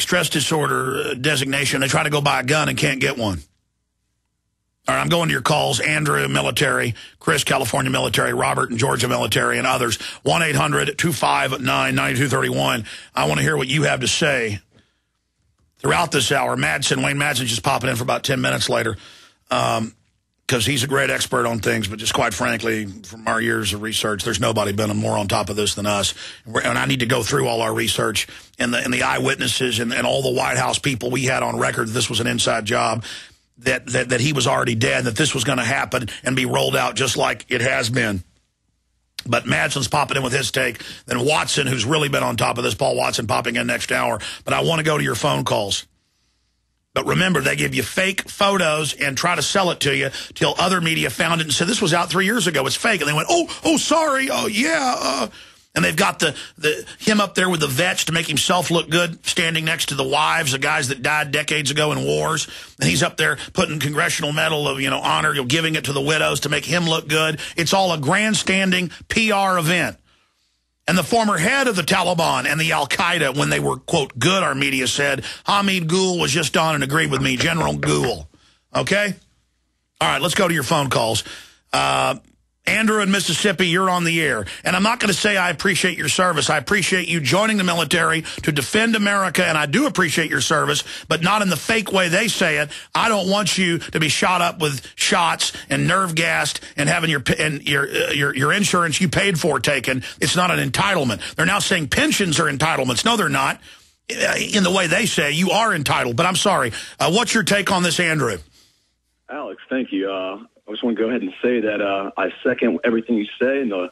stress disorder designation. They try to go buy a gun and can't get one. All right, I'm going to your calls. Andrew, military. Chris, California military. Robert in Georgia military, and others. 1-800-259-9231. I want to hear what you have to say throughout this hour. Wayne Madsen just popping in for about 10 minutes later because he's a great expert on things, but just quite frankly, from our years of research, there's nobody been more on top of this than us. And I need to go through all our research and the eyewitnesses and all the White House people we had on record that this was an inside job, that he was already dead, that this was going to happen and be rolled out just like it has been. But Madsen's popping in with his take. Then Watson, who's really been on top of this, Paul Watson, popping in next hour. But I want to go to your phone calls. But remember, they give you fake photos and try to sell it to you till other media found it and said, this was out 3 years ago. It's fake. And they went, oh, sorry. Oh, yeah. And they've got him up there with the vets to make himself look good, standing next to the wives, the guys that died decades ago in wars. And he's up there putting Congressional Medal of honor, giving it to the widows to make him look good. It's all a grandstanding PR event. And the former head of the Taliban and the Al-Qaeda, when they were, quote, good, our media said, Hamid Gul was just on and agreed with me, General Gul. Okay? All right, let's go to your phone calls. Andrew in Mississippi, you're on the air. And I'm not going to say I appreciate your service. I appreciate you joining the military to defend America, and I do appreciate your service, but not in the fake way they say it. I don't want you to be shot up with shots and nerve gassed and having your insurance you paid for taken. It's not an entitlement. They're now saying pensions are entitlements. No, they're not. In the way they say, you are entitled. But I'm sorry. What's your take on this, Andrew? Alex, thank you. I just want to go ahead and say that I second everything you say, and I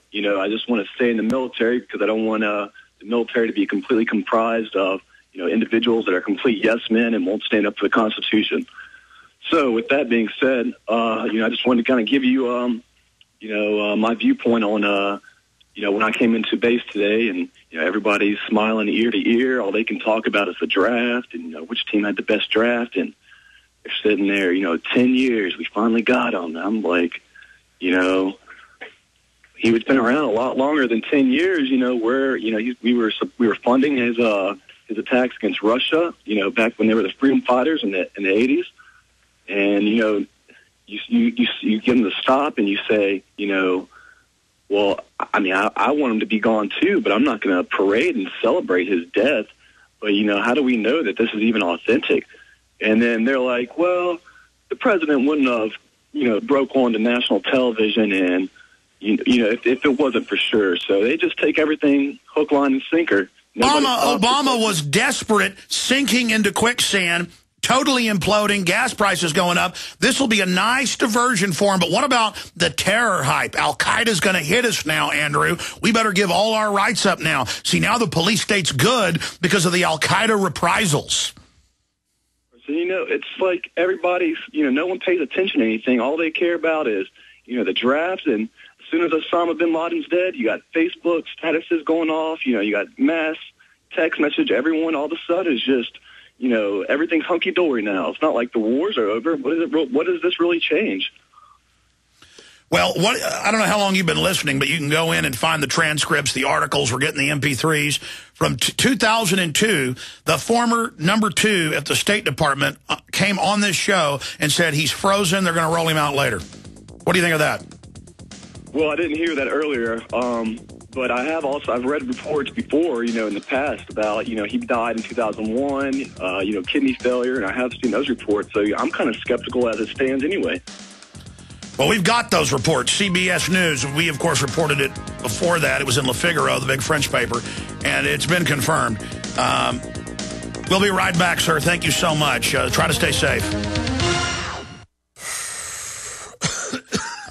just want to stay in the military because I don't want the military to be completely comprised of individuals that are complete yes men and won't stand up to the Constitution. So, with that being said, I just wanted to kind of give you my viewpoint on when I came into base today, and everybody's smiling ear to ear. All they can talk about is the draft and which team had the best draft, and they're sitting there, 10 years, we finally got him. I'm like, he was been around a lot longer than 10 years, where, we were funding his attacks against Russia, back when they were the freedom fighters in the 80s. And, you give them the stop and you say, well, I mean, I want him to be gone too, but I'm not going to parade and celebrate his death. But, how do we know that this is even authentic? And then they're like, well, the president wouldn't have, broke on to national television and, if it wasn't for sure. So they just take everything hook, line, and sinker. Obama was desperate, sinking into quicksand, totally imploding, gas prices going up. This will be a nice diversion for him. But what about the terror hype? Al-Qaeda's going to hit us now, Andrew. We better give all our rights up now. See, now the police state's good because of the Al-Qaeda reprisals. So, it's like everybody's, no one pays attention to anything. All they care about is, the drafts. And as soon as Osama Bin Laden's dead, you got Facebook statuses going off. You got mass text message. Everyone all of a sudden is just, everything's hunky-dory now. It's not like the wars are over. What does this really change? Well, I don't know how long you've been listening, but you can go in and find the transcripts, the articles. We're getting the MP3s. From 2002, the former number 2 at the State Department came on this show and said he's frozen. They're going to roll him out later. What do you think of that? Well, I didn't hear that earlier, but I've read reports before, in the past about, he died in 2001, kidney failure, and I have seen those reports. So I'm kind of skeptical as it stands anyway. Well, we've got those reports. CBS News, we, of course, reported it before that. It was in Le Figaro, the big French paper, and it's been confirmed. We'll be right back, sir. Thank you so much. Try to stay safe.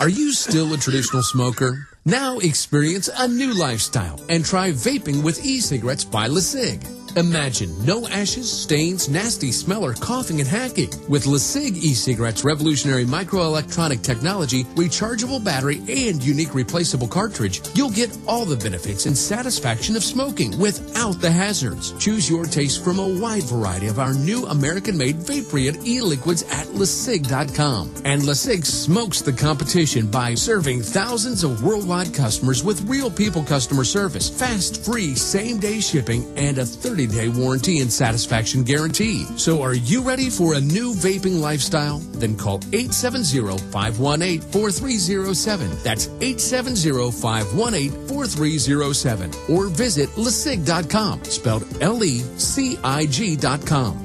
Are you still a traditional smoker? Now experience a new lifestyle and try vaping with e-cigarettes by LeSig. Imagine no ashes, stains, nasty smell, or coughing and hacking. With LeSig e-cigarettes' revolutionary microelectronic technology, rechargeable battery, and unique replaceable cartridge, you'll get all the benefits and satisfaction of smoking without the hazards. Choose your taste from a wide variety of our new American-made vape-free e-liquids at LeSig.com. And LeSig smokes the competition by serving thousands of worldwide customers with real people customer service, fast, free, same-day shipping, and a 30 30-day warranty and satisfaction guarantee. So are you ready for a new vaping lifestyle? Then call 870-518-4307. That's 870-518-4307. Or visit LeSig.com, spelled LECIG.com.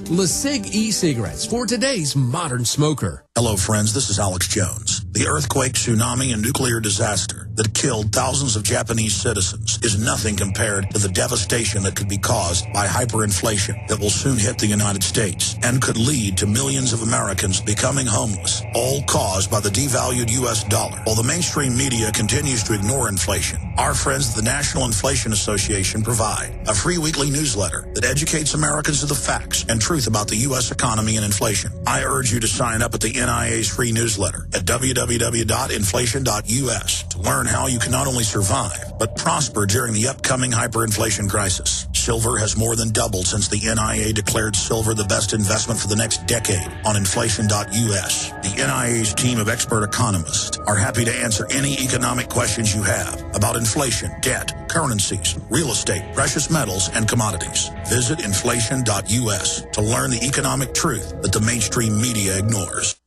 LeSig e-cigarettes for today's modern smoker. Hello, friends. This is Alex Jones. The earthquake, tsunami, and nuclear disaster that killed thousands of Japanese citizens is nothing compared to the devastation that could be caused by hyperinflation that will soon hit the United States and could lead to millions of Americans becoming homeless, all caused by the devalued U.S. dollar. While the mainstream media continues to ignore inflation, our friends at the National Inflation Association provide a free weekly newsletter that educates Americans of the facts and truth about the U.S. economy and inflation. I urge you to sign up at the NIA's free newsletter at www.inflation.us to learn how you can not only survive, but prosper during the upcoming hyperinflation crisis. Silver has more than doubled since the NIA declared silver the best investment for the next decade on inflation.us. The NIA's team of expert economists are happy to answer any economic questions you have about inflation, debt, currencies, real estate, precious metals, and commodities. Visit inflation.us to learn the economic truth that the mainstream media ignores.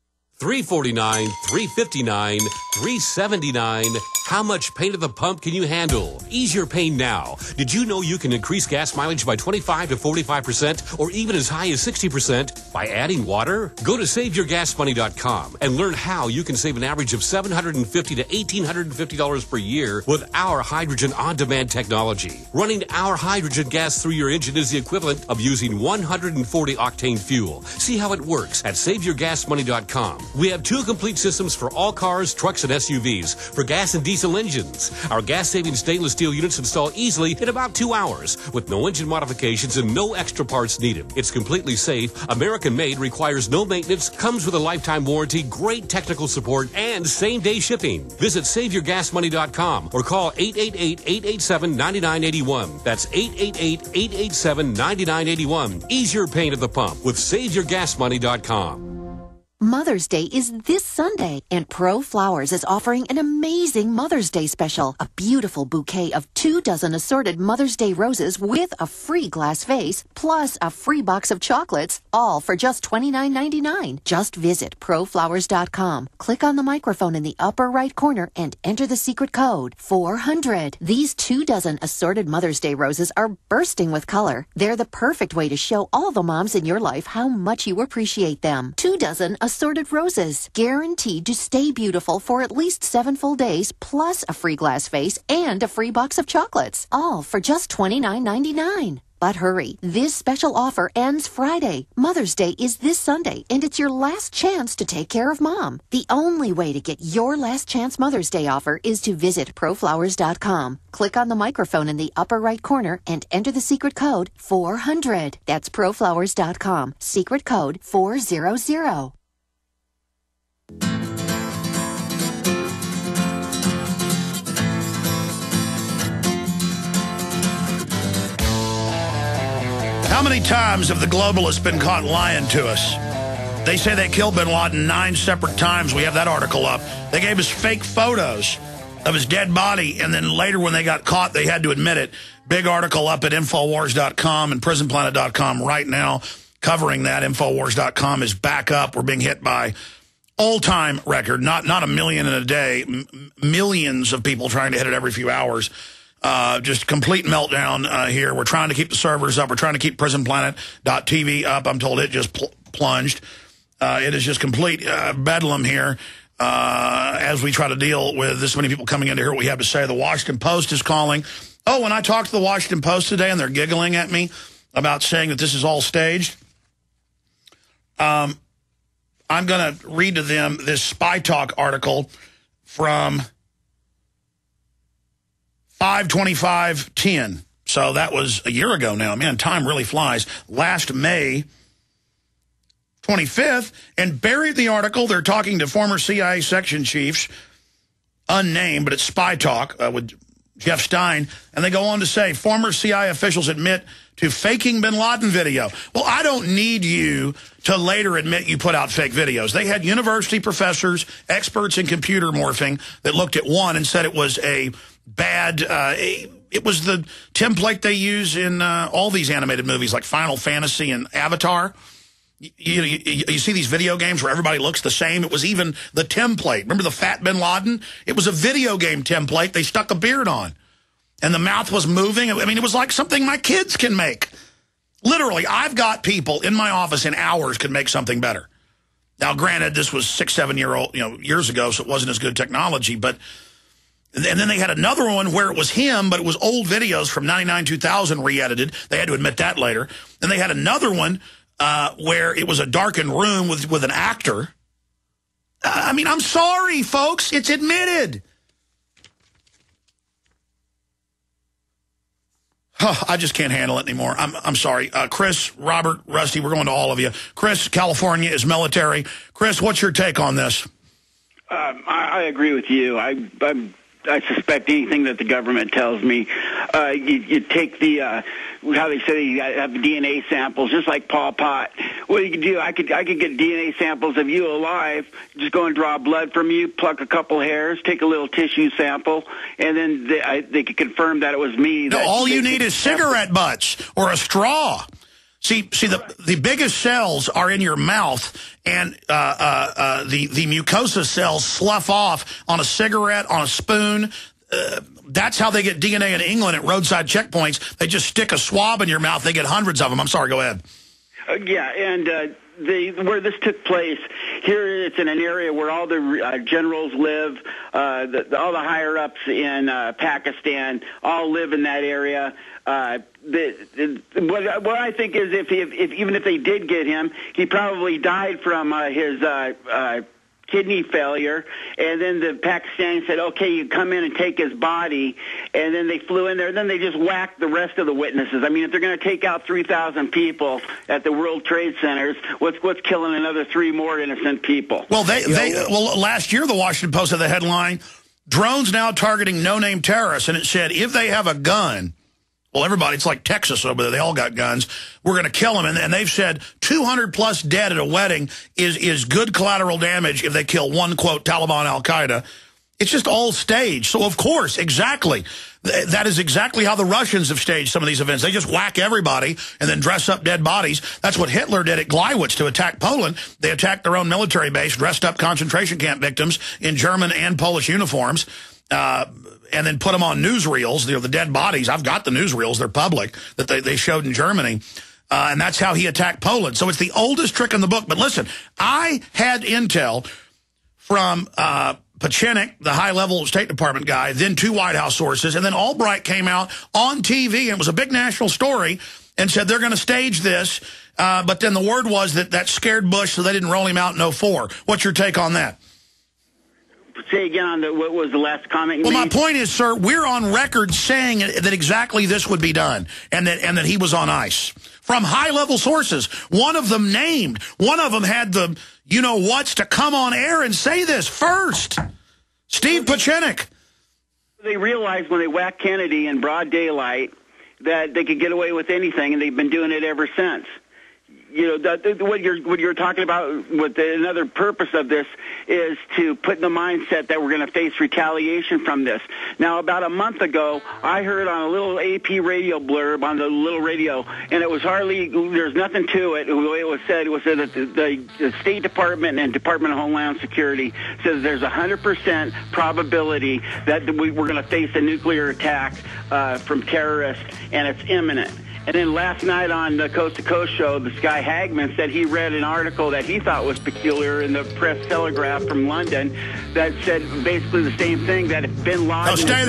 $3.49, $3.59, $3.79. How much pain at the pump can you handle? Ease your pain now. Did you know you can increase gas mileage by 25 to 45% or even as high as 60% by adding water? Go to SaveYourGasMoney.com and learn how you can save an average of $750 to $1,850 per year with our hydrogen on-demand technology. Running our hydrogen gas through your engine is the equivalent of using 140 octane fuel. See how it works at SaveYourGasMoney.com. We have 2 complete systems for all cars, trucks, and SUVs for gas and diesel engines. Our gas-saving stainless steel units install easily in about 2 hours with no engine modifications and no extra parts needed. It's completely safe, American-made, requires no maintenance, comes with a lifetime warranty, great technical support, and same-day shipping. Visit SaveYourGasMoney.com or call 888-887-9981. That's 888-887-9981. Ease your pain at the pump with SaveYourGasMoney.com. Mother's Day is this Sunday, and Pro Flowers is offering an amazing Mother's Day special. A beautiful bouquet of 2 dozen assorted Mother's Day roses with a free glass vase, plus a free box of chocolates, all for just $29.99. Just visit proflowers.com, click on the microphone in the upper right corner, and enter the secret code 400. These 2 dozen assorted Mother's Day roses are bursting with color. They're the perfect way to show all the moms in your life how much you appreciate them. 2 dozen assorted roses, guaranteed to stay beautiful for at least 7 full days, plus a free glass vase and a free box of chocolates, all for just $29.99. But hurry, this special offer ends Friday. Mother's Day is this Sunday, and it's your last chance to take care of Mom. The only way to get your last chance Mother's Day offer is to visit proflowers.com. Click on the microphone in the upper right corner and enter the secret code 400. That's proflowers.com, secret code 400. How many times have the globalists been caught lying to us? They say they killed Bin Laden 9 separate times. We have that article up. They gave us fake photos of his dead body, and then later when they got caught, they had to admit it. Big article up at Infowars.com and PrisonPlanet.com right now covering that. Infowars.com is back up. We're being hit by all-time record, not a million in a day, millions of people trying to hit it every few hours. Just complete meltdown here. We're trying to keep the servers up. We're trying to keep PrisonPlanet.tv up. I'm told it just plunged. It is just complete bedlam here as we try to deal with this many people coming in to hear what we have to say. The Washington Post is calling. Oh, when I talked to the Washington Post today and they're giggling at me about saying that this is all staged, I'm going to read to them this Spy Talk article from 5/25/10. So that was a year ago now. Man, time really flies. Last May 25th, and buried the article, they're talking to former CIA section chiefs, unnamed, but it's Spy Talk with Jeff Stein, and they go on to say, former CIA officials admit to faking Bin Laden video. Well, I don't need you to later admit you put out fake videos. They had university professors, experts in computer morphing, that looked at one and said it was a bad it was the template they use in all these animated movies like Final Fantasy and Avatar. You see these video games where everybody looks the same. It was even the template. Remember the Fat Bin Laden? It was a video game template they stuck a beard on. And the mouth was moving. I mean, it was like something my kids can make. Literally, I've got people in my office in hours could make something better. Now, granted, this was 6-7 years ago, so it wasn't as good technology. But and then they had another one where it was him, but it was old videos from 99, 2000 re-edited. They had to admit that later. And they had another one where it was a darkened room with an actor. I mean, I'm sorry, folks. It's admitted. I just can't handle it anymore. I'm sorry. Chris, Robert, Rusty, we're going to all of you. Chris, California is military. Chris, what's your take on this? I agree with you. I suspect anything that the government tells me. You take the how they say you have DNA samples, just like Pol Pot. What you can do, I could get DNA samples of you alive. Just go and draw blood from you, pluck a couple hairs, take a little tissue sample, and then they could confirm that it was me. No, all you need is cigarette butts or a straw. See, the biggest cells are in your mouth, and the mucosa cells slough off on a cigarette, on a spoon. That's how they get DNA in England at roadside checkpoints. They just stick a swab in your mouth. They get hundreds of them. I'm sorry, go ahead. Yeah, and where this took place, here it's in an area where all the generals live, all the higher-ups in Pakistan all live in that area. What I think is if even if they did get him, he probably died from his kidney failure, and then the Pakistanis said, okay, you come in and take his body, and then they flew in there, and then they just whacked the rest of the witnesses. I mean, if they're going to take out 3,000 people at the World Trade Centers, what's killing another 3 more innocent people? Well, last year the Washington Post had the headline, drones now targeting no-name terrorists, and it said, if they have a gun, well, everybody, it's like Texas over there. They all got guns. We're going to kill them. And they've said 200-plus dead at a wedding is good collateral damage if they kill one, quote, Taliban al-Qaeda. It's just all staged. So, of course, exactly. That is exactly how the Russians have staged some of these events. They just whack everybody and then dress up dead bodies. That's what Hitler did at Gleiwitz to attack Poland. They attacked their own military base, dressed up concentration camp victims in German and Polish uniforms. And then put them on newsreels, the dead bodies. I've got the newsreels. They're public, that they showed in Germany. And that's how he attacked Poland. So it's the oldest trick in the book. But listen, I had intel from Pachenik, the high-level State Department guy, then 2 White House sources, and then Albright came out on TV, and it was a big national story, and said they're going to stage this. But then the word was that scared Bush, so they didn't roll him out in 2004. What's your take on that? Say again on what was the last comment you made? Well, my point is, sir, we're on record saying that exactly this would be done, and that he was on ice. From high-level sources, one of them named, one of them had the you-know-whats to come on air and say this first. Steve Pachenik. They realized when they whacked Kennedy in broad daylight that they could get away with anything, and they've been doing it ever since. What you're talking about with another purpose of this is to put in the mindset that we're going to face retaliation from this. Now, about a month ago, I heard on a little AP radio blurb on the little radio, and it was there's nothing to it. The way it was said that the State Department and Department of Homeland Security says there's 100% probability that we're going to face a nuclear attack from terrorists, and it's imminent. And then last night on the Coast to Coast show, this guy Hagman said he read an article that he thought was peculiar in the Press Telegraph from London that said basically the same thing, that if Bin Laden... Oh, stay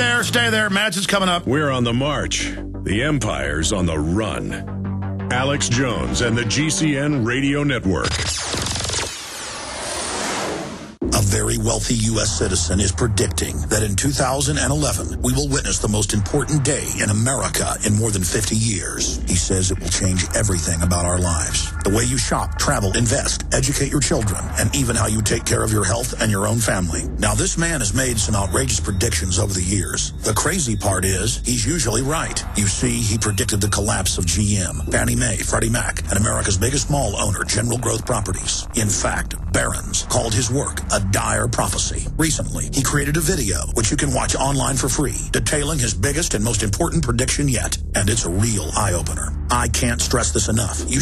there. Madsen's coming up. We're on the march. The Empire's on the run. Alex Jones and the GCN Radio Network. A very wealthy U.S. citizen is predicting that in 2011, we will witness the most important day in America in more than 50 years. He says it will change everything about our lives. the way you shop, travel, invest, educate your children, and even how you take care of your health and your own family. Now, this man has made some outrageous predictions over the years. The crazy part is, he's usually right. You see, he predicted the collapse of GM, Fannie Mae, Freddie Mac, and America's biggest mall owner, General Growth Properties. In fact, Barron's called his work a dire prophecy. Recently, he created a video, which you can watch online for free, detailing his biggest and most important prediction yet. And it's a real eye-opener. I can't stress this enough. You